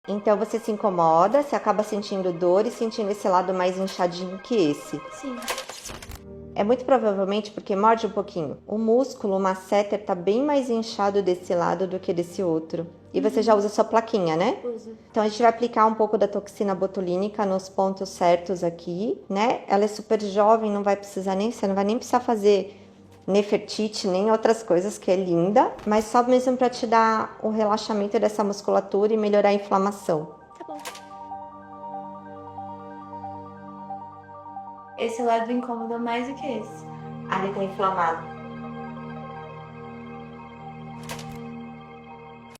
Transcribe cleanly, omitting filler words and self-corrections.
Então você se incomoda, você acaba sentindo dor e sentindo esse lado mais inchadinho que esse. Sim. É muito provavelmente porque morde um pouquinho. O músculo, o masseter, tá bem mais inchado desse lado do que desse outro. E você já usa sua plaquinha, né? Uso. Então a gente vai aplicar um pouco da toxina botulínica nos pontos certos aqui, né? Ela é super jovem, não vai precisar nem, você não vai nem precisar fazer Nefertiti, nem outras coisas, que é linda, mas só mesmo para te dar o relaxamento dessa musculatura e melhorar a inflamação. Tá bom. Esse lado incomoda mais do que esse. Ali tá inflamado.